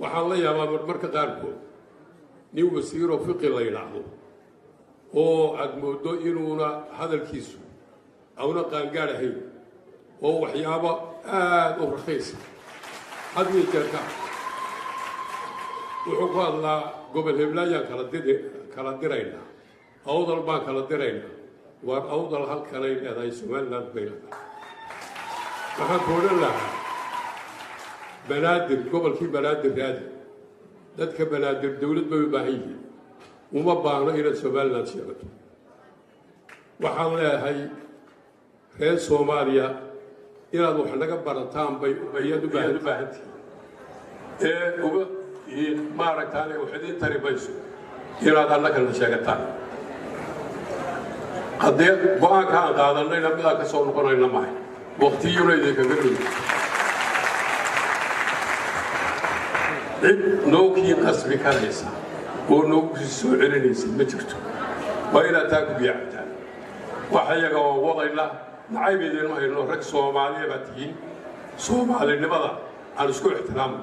waxaan la yaabaa marka qaarkood nin wasiiro fiqi la yidhaahdo oo aad moodo inuuna hadalkiisu awna qaangaar ahayn oo waxyaabo aad u raqiisa hadii jeerka wuxuu ku hadlaa gobol heblaayaan kala diraynaa awdal baan kala diraynaa waar awdal halkanay leedahay somaliland bay leedahay waxaan ku odhan lahaa banaadir gobolkii banaadir raadi dadka banaadir dowlad bay u baahan yihiin uma baahno inaad somaliland sheegato waxaan leeyahay reer soomaaliya inaad wax naga barataan bay ayaad u baahantihiin maaragtaane wax idiin tari mayso inaad annagana sheegataan haddee go-aanka aan qaadanayna midaan ka soo noqonayna mahay waqtiyuna idinkaga dhow cid nookii qasbi karaysa oo noogu soo celinaysa ma jirto waa inaad taa ku biyacataan waxa iyaga oo wadayna nacayb idiinma hayno rag soomaaliya baa tihiin soomaalinimada aan isku ixtiraamno